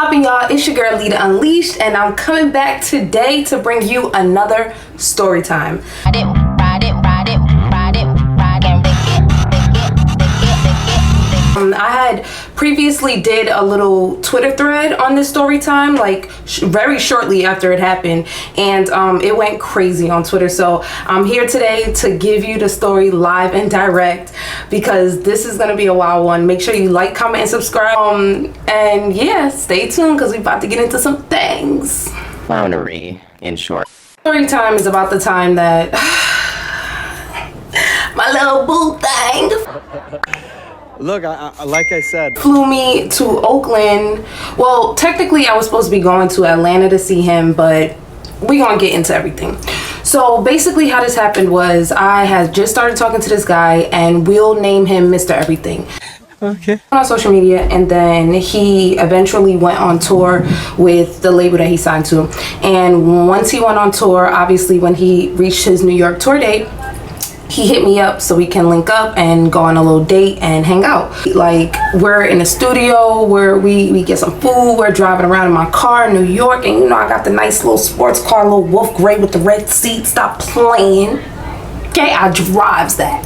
poppin', y'all? It's your girl Lita Unleashed, and I'm coming back today to bring you another story time. I had previously did a little Twitter thread on this story time, like very shortly after it happened, and it went crazy on Twitter. So I'm here today to give you the story live and direct, because this is gonna be a wild one. Make sure you like, comment, and subscribe. And yeah, stay tuned, because we're about to get into some things. Clownery, in short. Story time is about the time that my little boo thing. Look, like I said, flew me to Oakland. Well, technically I was supposed to be going to Atlanta to see him, but we gonna get into everything. So basically how this happened was I had just started talking to this guy, and we'll name him Mr. Everything. Okay. On social media, and then he eventually went on tour with the label that he signed to. And once he went on tour, obviously when he reached his New York tour date, he hit me up so we can link up and go on a little date and hang out. Like, we're in a studio where we get some food, we're driving around in my car in New York, and you know I got the nice little sports car, little wolf gray with the red seat. Stop playing. Okay, I drives that.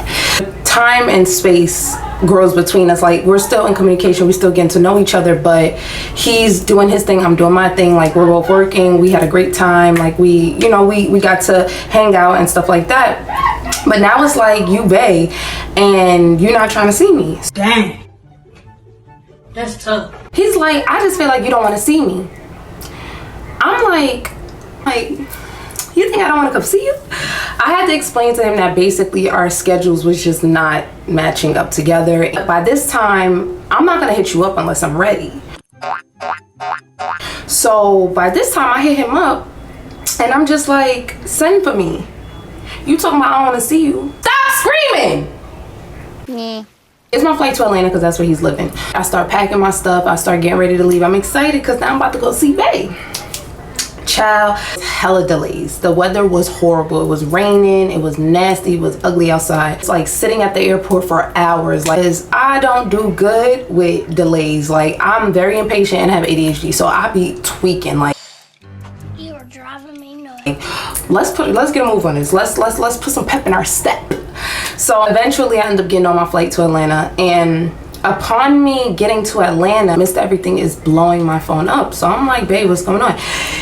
Time and space grows between us. Like, we're still in communication, we still getting to know each other, but he's doing his thing, I'm doing my thing. Like, we're both working, we had a great time, like we got to hang out and stuff like that. But now it's like, you bae, and you're not trying to see me. Dang, that's tough. He's like, I just feel like you don't want to see me. I'm like, you think I don't want to come see you? I had to explain to him that basically our schedules was just not matching up together. By this time, I'm not gonna hit you up unless I'm ready. So by this time I hit him up, and I'm just like, send for me. You talking about I don't want to see you? Stop screaming! Yeah. It's my flight to Atlanta, because that's where he's living. I start packing my stuff, I start getting ready to leave. I'm excited because now I'm about to go see bae. Child, hella delays. The weather was horrible. It was raining, it was nasty, it was ugly outside. It's like sitting at the airport for hours. Like, I don't do good with delays. Like, I'm very impatient and have ADHD, so I be tweaking. Like, You are driving me nuts. let's get a move on this. Let's put some pep in our step. So eventually I end up getting on my flight to Atlanta, and upon me getting to Atlanta, Mr. Everything is blowing my phone up. So I'm like, babe, what's going on?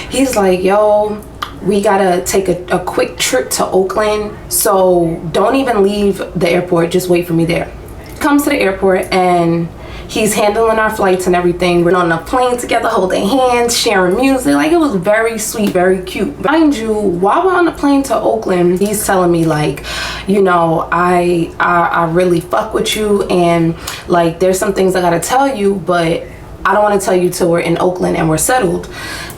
He's like, yo, we gotta take a quick trip to Oakland, so don't even leave the airport, just wait for me there. Comes to the airport, and he's handling our flights and everything. We're on a plane together, holding hands, sharing music. Like, it was very sweet, very cute. Mind you, while we're on the plane to Oakland, he's telling me, like, you know, I really fuck with you, and like, there's some things I gotta tell you, but I don't want to tell you till we're in Oakland and we're settled.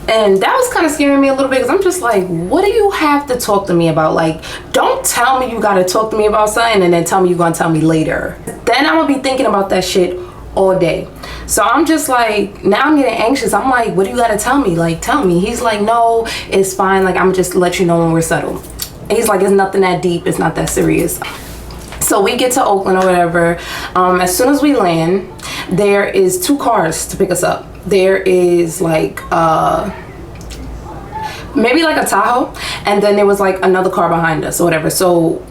And that was kind of scaring me a little bit, because I'm just like, what do you have to talk to me about? Like, don't tell me you gotta talk to me about something and then tell me you're gonna tell me later. Then I'm gonna be thinking about that shit all day. So I'm just like, now I'm getting anxious. I'm like, what do you gotta tell me? Like, tell me. He's like, no, it's fine. Like, I'm just let you know when we're settled. And he's like, it's nothing that deep, it's not that serious. So we get to Oakland or whatever. As soon as we land, there is 2 cars to pick us up. There is like maybe like a Tahoe, and then there was like another car behind us or whatever. So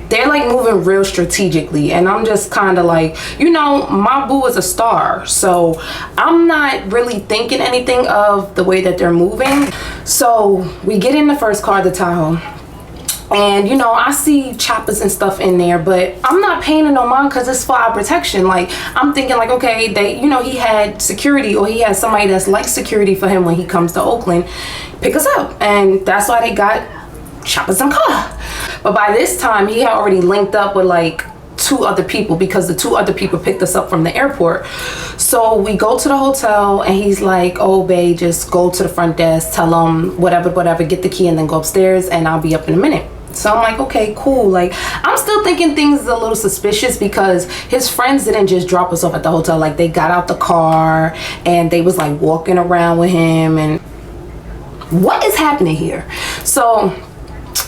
they're like moving real strategically, and I'm just kind of like, you know, my boo is a star, so I'm not really thinking anything of the way that they're moving. So we get in the first car, the Tahoe, and you know, I see choppers and stuff in there, but I'm not paying no mind, because it's for our protection. Like, I'm thinking like, okay, they, you know, he had security, or he has somebody that's like security for him when he comes to Oakland, pick us up, and that's why they got choppers and car. But by this time, he had already linked up with like 2 other people, because the 2 other people picked us up from the airport. So we go to the hotel, and he's like, oh babe, just go to the front desk, tell them whatever, get the key, and then go upstairs, and I'll be up in a minute. So I'm like, okay, cool. Like, I'm still thinking things a little suspicious, because his friends didn't just drop us off at the hotel. Like, they got out the car and they was like walking around with him, and what is happening here? So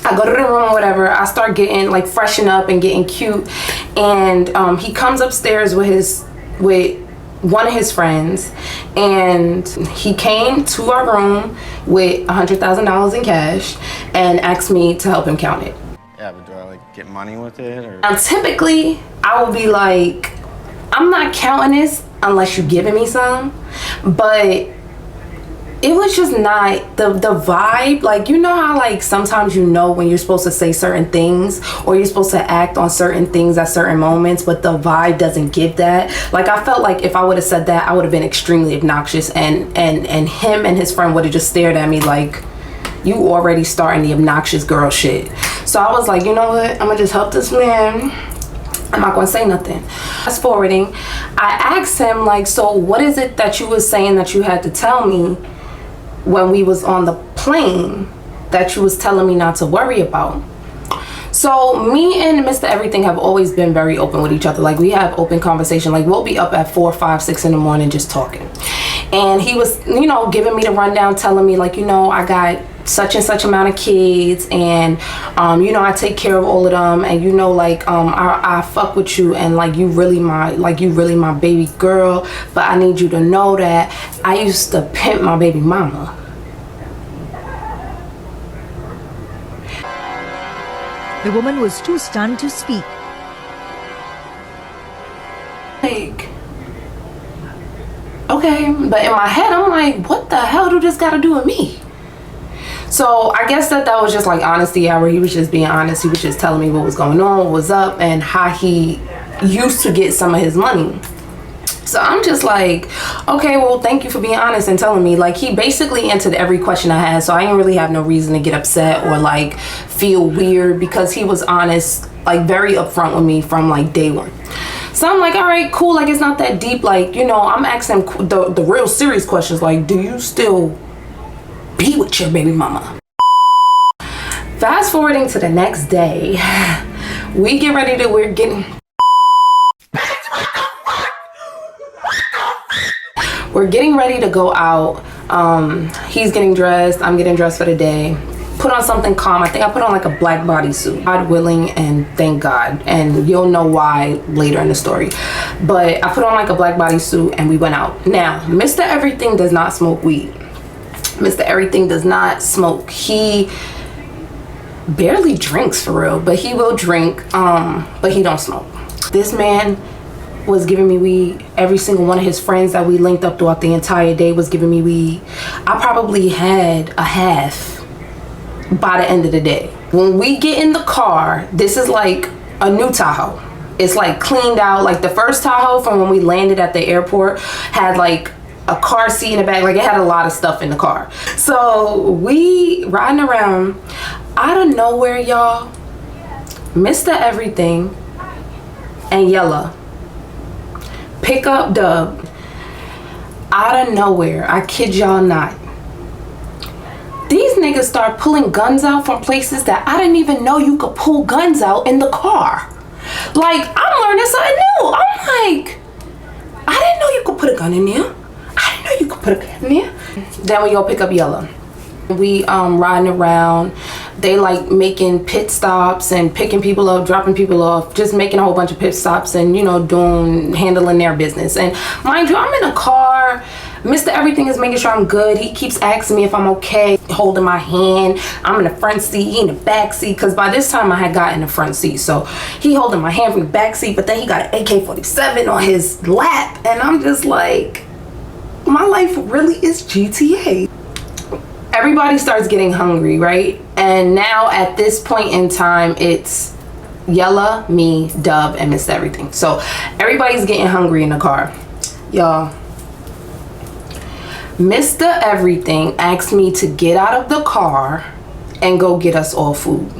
I go to the room or whatever. I start getting like freshen up and getting cute, and he comes upstairs with one of his friends, and he came to our room with $100,000 in cash and asked me to help him count it. Yeah, but do I like get money with it or? Now typically I will be like, I'm not counting this unless you're giving me some, but it was just not the vibe. Like, you know how like sometimes you know when you're supposed to say certain things or you're supposed to act on certain things at certain moments, but the vibe doesn't give that. Like, I felt like if I would have said that, I would have been extremely obnoxious, and him and his friend would have just stared at me like, you already starting the obnoxious girl shit. So I was like, you know what, I'm gonna just help this man. I'm not gonna say nothing. Fast forwarding, I asked him like, so what is it that you was saying that you had to tell me when we was on the plane that you was telling me not to worry about? So me and Mr. Everything have always been very open with each other. Like, we have open conversation. Like, we'll be up at 4, 5, 6 in the morning just talking. And he was, you know, giving me the rundown, telling me like, you know, I got such and such amount of kids, and you know, I take care of all of them, and you know, like I fuck with you, and like you really my baby girl, but I need you to know that I used to pimp my baby mama. The woman was too stunned to speak. Like, okay, but in my head I'm like, what the hell do this got to do with me? So I guess that was just like honesty hour. He was just being honest. He was just telling me what was going on, what was up, and how he used to get some of his money. So I'm just like, okay, well, thank you for being honest and telling me. Like, he basically answered every question I had, so I didn't really have no reason to get upset or like feel weird, because he was honest, like very upfront with me from like day one. So I'm like, all right, cool. Like, it's not that deep. Like, you know, I'm asking the real serious questions. Like, do you still be with your baby mama? Fast forwarding to the next day, we get ready to, we're getting ready to go out. He's getting dressed, I'm getting dressed for the day. Put on something calm. I think I put on like a black bodysuit. God willing, and thank God. And you'll know why later in the story. But I put on like a black bodysuit and we went out. Now, Mr. Everything does not smoke weed. Mr. Everything does not smoke. He barely drinks for real, but he will drink, but he don't smoke. This man was giving me weed. Every single one of his friends that we linked up throughout the entire day was giving me weed. I probably had a half by the end of the day. When we get in the car, this is like a new Tahoe. It's like cleaned out. Like, the first Tahoe from when we landed at the airport had like a car seat in the back. Like, it had a lot of stuff in the car. So we riding around, out of nowhere, y'all, Mr. Everything and Yella pick up Dub out of nowhere. I kid y'all not. These niggas start pulling guns out from places that I didn't even know you could pull guns out in the car. Like, I'm learning something new. I'm like, I didn't know you could put a gun in there. I didn't know you could put a gun in there. Then we go pick up Yella. We riding around. They like making pit stops and picking people up, dropping people off, just making a whole bunch of pit stops and, you know, handling their business. And mind you, I'm in a car. Mr. Everything is making sure I'm good. He keeps asking me if I'm okay, holding my hand. I'm in the front seat, he in the back seat, because by this time I had gotten the front seat. So he holding my hand from the back seat, but then he got an AK-47 on his lap, and I'm just like, my life really is GTA. Everybody starts getting hungry, right? And now at this point in time, it's Yella, me, Dub, and Mr. Everything. So everybody's getting hungry in the car. Y'all, Mr. Everything asked me to get out of the car and go get us all food.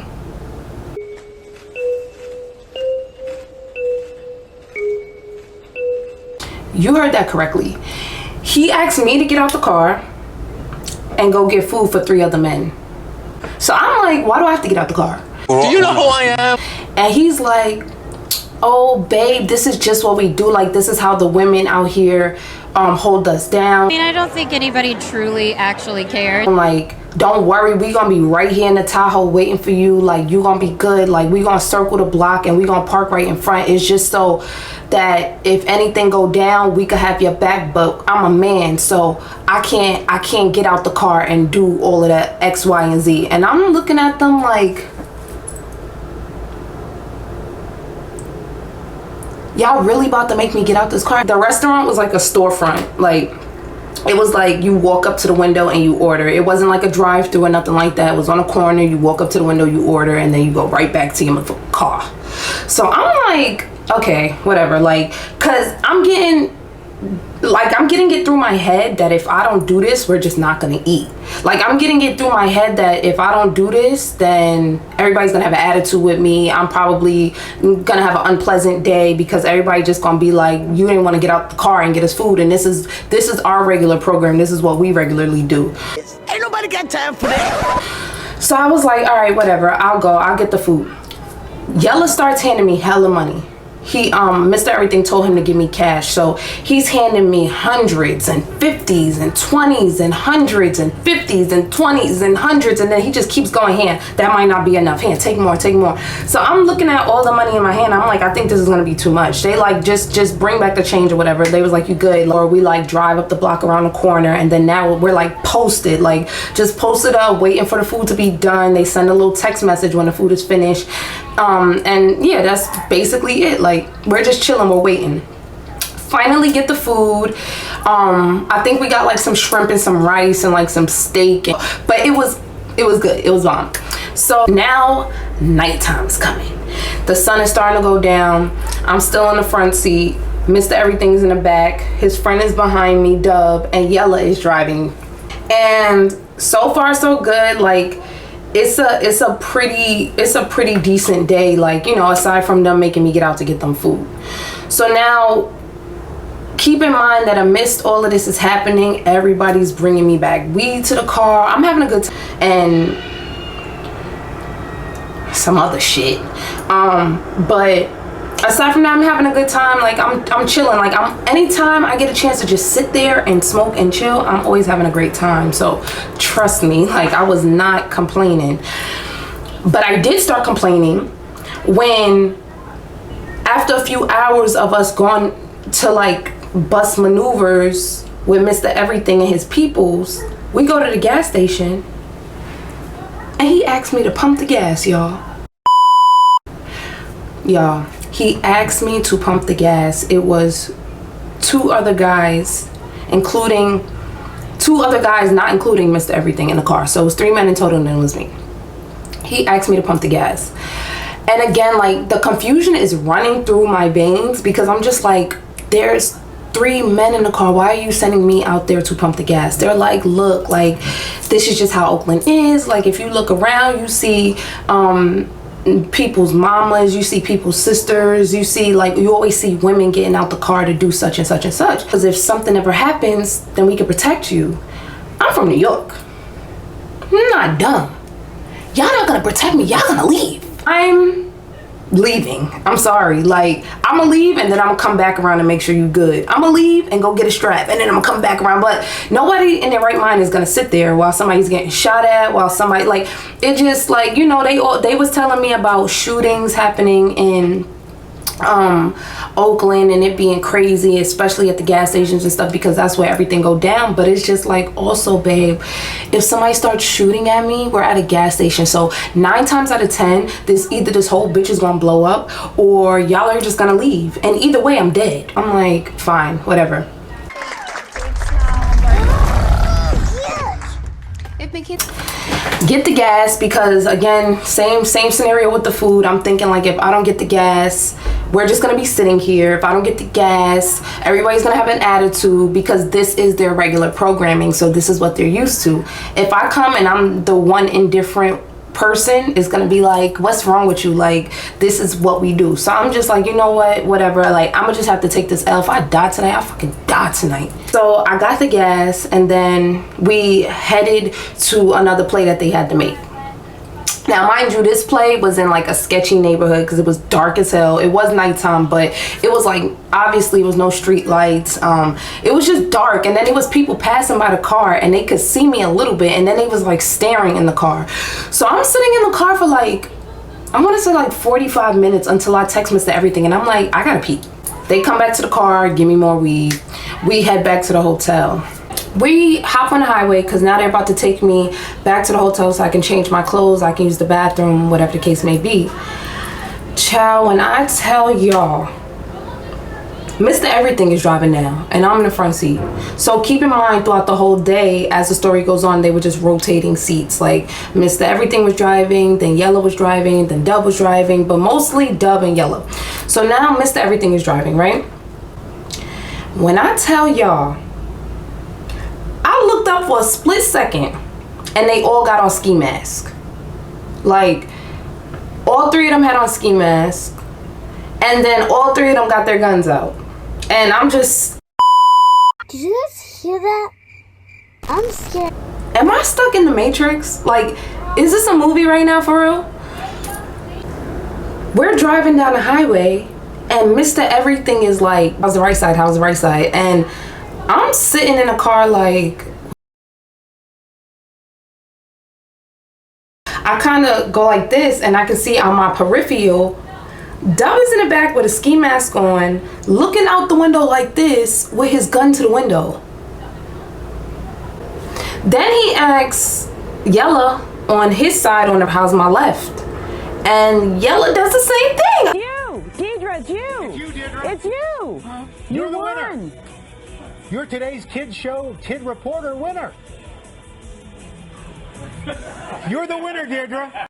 You heard that correctly. He asked me to get out the car and go get food for 3 other men. So I'm like, why do I have to get out the car? Do you know who I am? And he's like, oh babe, this is just what we do. Like, this is how the women out here hold us down. I mean, I don't think anybody truly actually cared. I'm like, don't worry, we gonna be right here in the Tahoe waiting for you. Like, you gonna be good. Like, we gonna circle the block and we gonna park right in front. It's just so that if anything go down, we could have your back. But I'm a man, so I can't get out the car and do all of that X, Y, and Z. And I'm looking at them like, y'all really about to make me get out this car? The restaurant was like a storefront. Like, it was like you walk up to the window and you order. It wasn't like a drive-through or nothing like that. It was on a corner. You walk up to the window, you order, and then you go right back to your car. So I'm like, okay, whatever. Like, cause I'm getting it through my head that if I don't do this, we're just not gonna eat. Like, I'm getting it through my head that if I don't do this, then everybody's gonna have an attitude with me. I'm probably gonna have an unpleasant day because everybody just gonna be like, you didn't want to get out the car and get us food, and this is our regular program. This is what we regularly do. Ain't nobody got time for that. So I was like, all right, whatever, I'll go, I'll get the food. Yella starts handing me hella money. He Mr. Everything told him to give me cash, so he's handing me hundreds and 50s and 20s and hundreds and 50s and 20s and hundreds, and then he just keeps going, hand, that might not be enough, hand, take more, take more. So I'm looking at all the money in my hand. I'm like, I think this is gonna be too much. They like, just bring back the change or whatever. They was like, you good? Or we like drive up the block around the corner, and then now we're like posted, like just posted up waiting for the food to be done. They send a little text message when the food is finished. And yeah, that's basically it. Like, we're just chilling, we're waiting. Finally get the food. I think we got like some shrimp and some rice and like some steak, but it was good, it was bomb. So now nighttime's coming. The sun is starting to go down. I'm still in the front seat. Mr. Everything's in the back. His friend is behind me, Dub, and Yella is driving. And so far so good. Like, it's a pretty decent day, like, you know, aside from them making me get out to get them food. So now keep in mind that amidst all of this is happening, everybody's bringing me back weed to the car. I'm having a good time and some other shit, but aside from that, I'm having a good time. Like, I'm chilling. Like, anytime I get a chance to just sit there and smoke and chill, I'm always having a great time. So trust me, like, I was not complaining. But I did start complaining when, after a few hours of us going to like bus maneuvers with Mr. Everything and his peoples, we go to the gas station and he asked me to pump the gas, y'all. He asked me to pump the gas. It was two other guys, not including Mr. Everything in the car. So it was 3 men in total, and it was me. He asked me to pump the gas. And again, like, the confusion is running through my veins because I'm just like, there's 3 men in the car. Why are you sending me out there to pump the gas? They're like, look, like, this is just how Oakland is. Like, if you look around, you see people's mamas, you see people's sisters, you see, like, you always see women getting out the car to do such and such and such, because if something ever happens, then we can protect you. I'm from New York. I'm not dumb. Y'all not gonna protect me, y'all gonna leave. I'm leaving. I'm sorry. Like, I'm gonna leave and then I'm gonna come back around and make sure you good. I'm gonna leave and go get a strap and then I'm gonna come back around. But nobody in their right mind is gonna sit there while somebody's getting shot at, while somebody, like, it just, like, you know, they was telling me about shootings happening in Oakland and it being crazy, especially at the gas stations and stuff, because that's where everything go down. But it's just like, also, babe, if somebody starts shooting at me, we're at a gas station, so 9 times out of 10 either this whole bitch is gonna blow up or y'all are just gonna leave, and either way I'm dead. I'm like, fine, whatever. Get the gas, because again, same scenario with the food. I'm thinking, like, if I don't get the gas, we're just gonna be sitting here. If I don't get the gas, everybody's gonna have an attitude because this is their regular programming, so this is what they're used to. If I come and I'm the one indifferent person, is gonna be like, what's wrong with you? Like, this is what we do. So I'm just like, you know what, whatever, like, I'm gonna just have to take this L. If I die tonight, I'll fucking die tonight. So I got the gas and then we headed to another play that they had to make. Now, mind you, this play was in like a sketchy neighborhood because it was dark as hell. It was nighttime, but it was like, obviously it was no street lights. It was just dark, and then it was people passing by the car and they could see me a little bit, and then they was like staring in the car. So I'm sitting in the car for like, I want to say like 45 minutes until I text Mr. Everything, and I'm like, I gotta pee. They come back to the car, give me more weed. We head back to the hotel. We hop on the highway because now they're about to take me back to the hotel so I can change my clothes, I can use the bathroom, whatever the case may be. Child, when I tell y'all, Mr. Everything is driving now and I'm in the front seat. So keep in mind, throughout the whole day, as the story goes on, they were just rotating seats. Like Mr. Everything was driving, then Yellow was driving, then Dub was driving, but mostly Dub and Yellow. So now Mr. Everything is driving, right? When I tell y'all, I looked up for a split second and they all got on ski masks. Like, all three of them had on ski masks, and then all three of them got their guns out. And I'm just... Did you guys hear that? I'm scared. Am I stuck in the Matrix? Like, is this a movie right now for real? We're driving down the highway and Mr. Everything is like, how's the right side? How's the right side? And I'm sitting in a car like, I kind of go like this and I can see on my peripheral, Dub is in the back with a ski mask on, looking out the window like this with his gun to the window. Then he asks Yella on his side on the house my left. And Yella does the same thing. You, Deidre, it's you. It's you, Deidre. It's you. You're the won. winner. You're today's Kid Show Kid Reporter winner. You're the winner, Deirdre.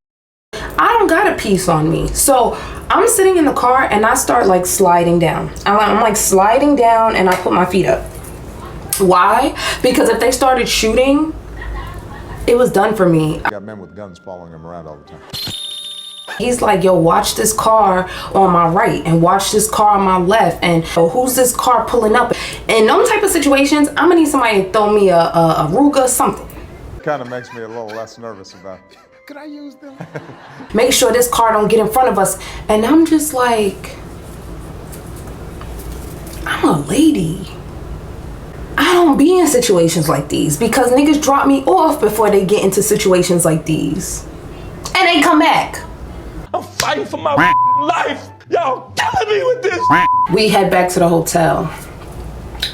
I don't got a piece on me. So I'm sitting in the car and I start like sliding down. I'm like sliding down and I put my feet up. Why? Because if they started shooting, it was done for me. Got men with guns following him around all the time. He's like, yo, watch this car on my right and watch this car on my left, and oh, who's this car pulling up? In those type of situations, I'm gonna need somebody to throw me a Ruger, something. Kind of makes me a little less nervous about it. Could I use them? Make sure this car don't get in front of us. And I'm just like, I'm a lady. I don't be in situations like these because niggas drop me off before they get into situations like these. And they come back. I'm fighting for my life. Y'all killing me with this. We head back to the hotel.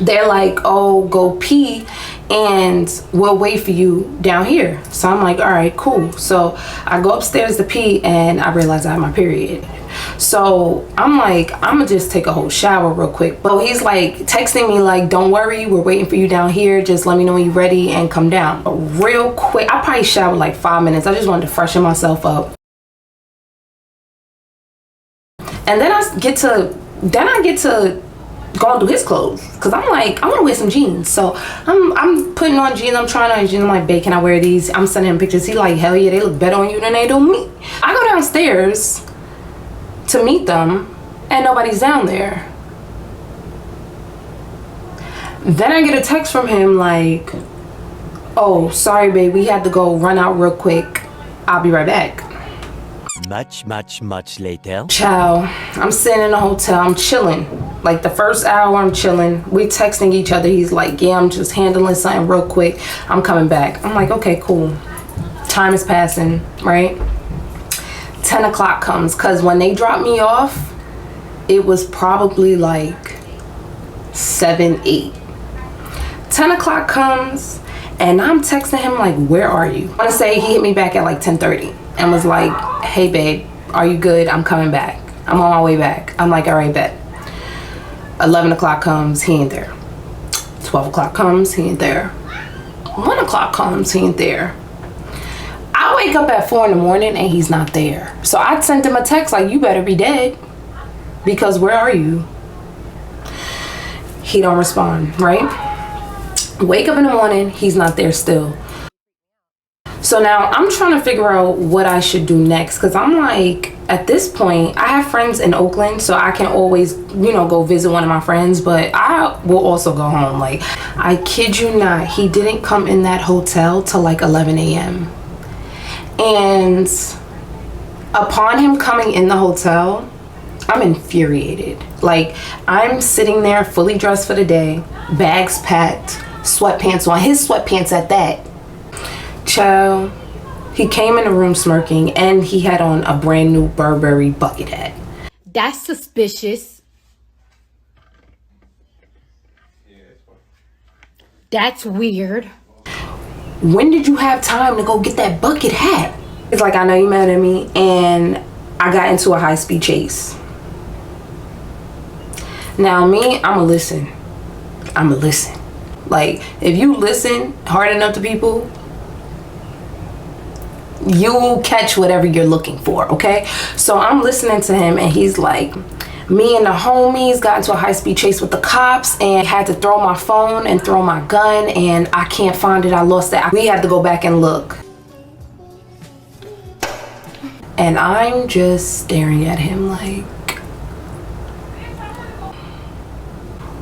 They're like, oh, go pee and we'll wait for you down here. So I'm like, all right, cool. So I go upstairs to pee and I realize I have my period. So I'm like, I'm gonna just take a whole shower real quick. But he's like texting me like, don't worry, we're waiting for you down here. Just let me know when you're ready and come down. But real quick, I probably showered like 5 minutes. I just wanted to freshen myself up. And then I get to go and do his clothes because I'm like, I want to wear some jeans. So I'm putting on jeans. I'm trying on jeans. I'm like, babe, can I wear these? I'm sending him pictures. He like, hell yeah, they look better on you than they do me. I go downstairs to meet them and nobody's down there. Then I get a text from him like, oh, sorry, babe, we had to go run out real quick. I'll be right back. Much later. Ciao. I'm sitting in the hotel. I'm chilling. Like the first hour, I'm chilling. We texting each other. He's like, yeah, I'm just handling something real quick. I'm coming back. I'm like, okay, cool. Time is passing, right? 10 o'clock comes because when they dropped me off, it was probably like 7, 8. 10 o'clock comes and I'm texting him like, where are you? I want to say he hit me back at like 10:30 and was like, hey babe, are you good? I'm coming back. I'm on my way back. I'm like, all right, bet. 11 o'clock comes, he ain't there. 12 o'clock comes, he ain't there. 1 o'clock comes, he ain't there. I wake up at 4 in the morning and he's not there. So I sent him a text like, you better be dead because where are you? He don't respond, right? Wake up in the morning, he's not there still. So now I'm trying to figure out what I should do next because I'm like, at this point, I have friends in Oakland, so I can always, you know, go visit one of my friends, but I will also go home. Like, I kid you not, he didn't come in that hotel till like 11 a.m. And Upon him coming in the hotel, I'm infuriated. Like, I'm sitting there fully dressed for the day, bags packed, sweatpants on, his sweatpants at that. Child, he came in the room smirking, and he had on a brand new Burberry bucket hat. That's suspicious. That's weird. When did you have time to go get that bucket hat? It's like, I know you mad at me, and I got into a high-speed chase. Now me, I'ma listen. Like, if you listen hard enough to people, you'll catch whatever you're looking for, okay? So I'm listening to him, and he's like, me and the homies got into a high-speed chase with the cops and had to throw my phone and throw my gun, and I can't find it. I lost it. We had to go back and look. And I'm just staring at him like,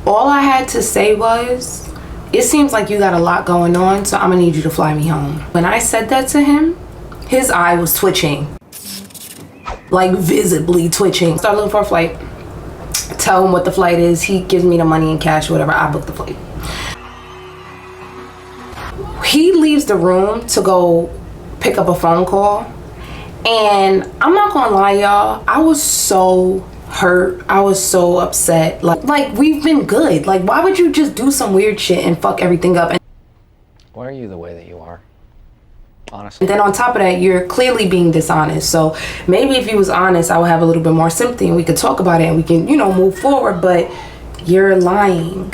all I had to say was, it seems like you got a lot going on, so I'm gonna need you to fly me home. When I said that to him, his eye was twitching. Like, visibly twitching. Start looking for a flight. Tell him what the flight is. He gives me the money in cash, whatever. I book the flight. He leaves the room to go pick up a phone call. And I'm not gonna lie, y'all, I was so hurt. I was so upset. Like we've been good. Like, why would you just do some weird shit and fuck everything up? Why are you the way that you are? Honestly. And then on top of that, you're clearly being dishonest. So maybe if he was honest, I would have a little bit more sympathy and we could talk about it and we can, you know, move forward. But you're lying.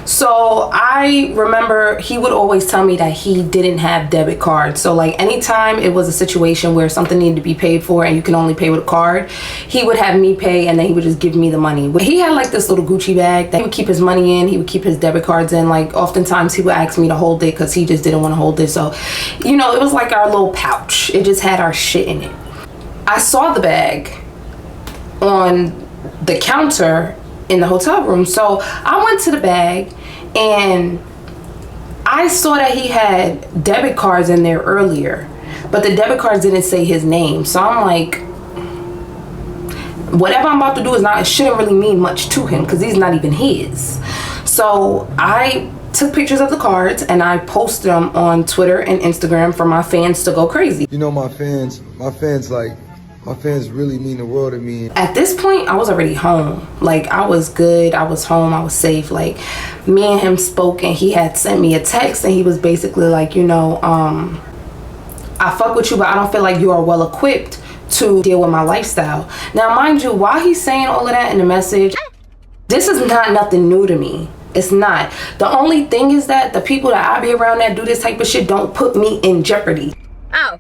So I remember he would always tell me that he didn't have debit cards. So like anytime it was a situation where something needed to be paid for and you can only pay with a card, he would have me pay and then he would just give me the money. He had like this little Gucci bag that he would keep his money in. He would keep his debit cards in. Like oftentimes he would ask me to hold it because he just didn't want to hold it. So, you know, it was like our little pouch. It just had our shit in it. I saw the bag on the counter in the hotel room. So I went to the bag and I saw that he had debit cards in there earlier, but the debit cards didn't say his name. So I'm like, whatever I'm about to do it shouldn't really mean much to him because he's not even his. So I took pictures of the cards and I posted them on Twitter and Instagram for my fans to go crazy. You know, my fans really mean the world to me. At this point, I was already home. Like, I was good. I was home. I was safe. Like, me and him spoke and he had sent me a text and he was basically like, you know, I fuck with you, but I don't feel like you are well equipped to deal with my lifestyle. Now, mind you, while he's saying all of that in the message, this is not nothing new to me. It's not. The only thing is that the people that I be around that do this type of shit don't put me in jeopardy. Oh.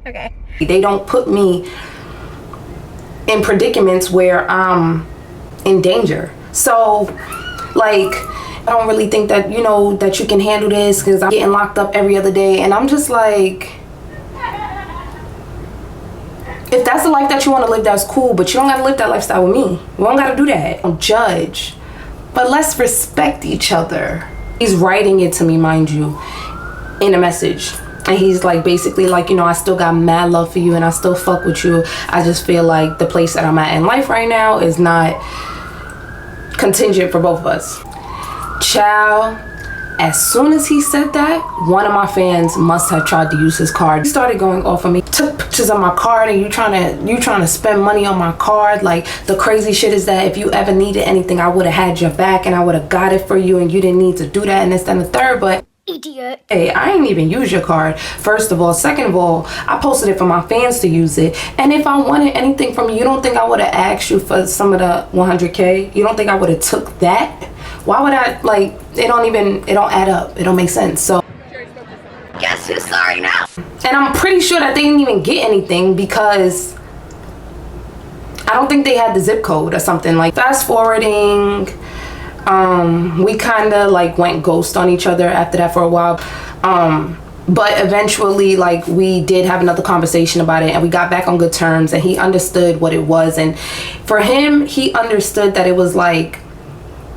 Okay. They don't put me in predicaments where I'm in danger. So, like, I don't really think that, you know, that you can handle this because I'm getting locked up every other day. And I'm just like, if that's the life that you want to live, that's cool. But you don't got to live that lifestyle with me. We don't got to do that. Don't judge. But let's respect each other. He's writing it to me, mind you, in a message. And he's like, basically like, you know, I still got mad love for you and I still fuck with you. I just feel like the place that I'm at in life right now is not contingent for both of us. Child, as soon as he said that, one of my fans must have tried to use his card. He started going off on me, took pictures of my card, and you trying to spend money on my card. Like, the crazy shit is that if you ever needed anything, I would have had your back and I would have got it for you and you didn't need to do that and this and the third. But idiot. Hey, I ain't even use your card, first of all. Second of all, I posted it for my fans to use it. And if I wanted anything from you, you don't think I would have asked you for some of the 100K? You don't think I would have took that? Why would I, like, it don't add up. It don't make sense. So, Guess who's sorry now? and I'm pretty sure that they didn't even get anything because I don't think they had the zip code or something. Like, fast forwarding, we kind of like went ghost on each other after that for a while. But eventually, like, we did have another conversation about it and we got back on good terms and he understood what it was. And for him, he understood that it was like,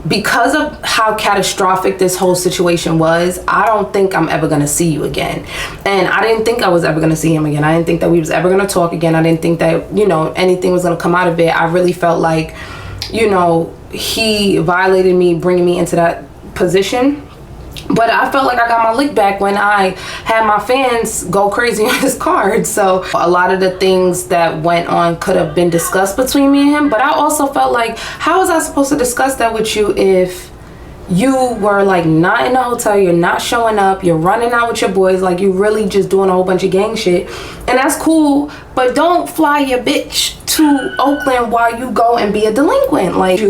because of how catastrophic this whole situation was, I don't think I'm ever gonna see you again. And I didn't think I was ever gonna see him again. I didn't think that we was ever gonna talk again. I didn't think that, you know, anything was gonna come out of it. I really felt like, you know, he violated me, bringing me into that position. But I felt like I got my lick back when I had my fans go crazy on his card. So a lot of the things that went on could have been discussed between me and him. But I also felt like, how was I supposed to discuss that with you if you were like not in the hotel, you're not showing up, you're running out with your boys, like you really just doing a whole bunch of gang shit? And that's cool, but don't fly your bitch to Oakland while you go and be a delinquent. Like,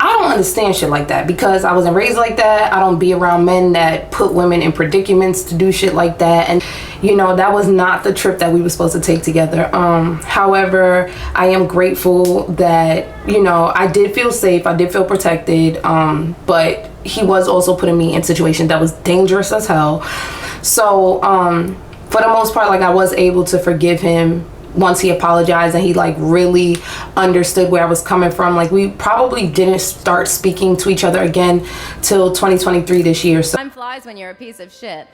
I don't understand shit like that, because I wasn't raised like that. I don't be around men that put women in predicaments to do shit like that. And you know, that was not the trip that we were supposed to take together. However, I am grateful that, you know, I did feel safe, I did feel protected, but he was also putting me in situations that was dangerous as hell. So for the most part, like, I was able to forgive him once he apologized and he like really understood where I was coming from. Like, we probably didn't start speaking to each other again till 2023 this year. So Time flies when you're a piece of shit.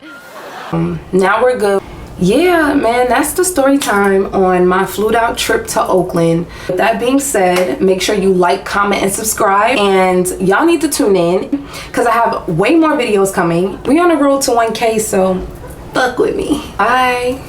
now we're good. Yeah, man, that's the story time on my flued out trip to Oakland. With that being said, make sure you like, comment, and subscribe. And y'all need to tune in because I have way more videos coming. We on the road to 1K, so fuck with me. Bye.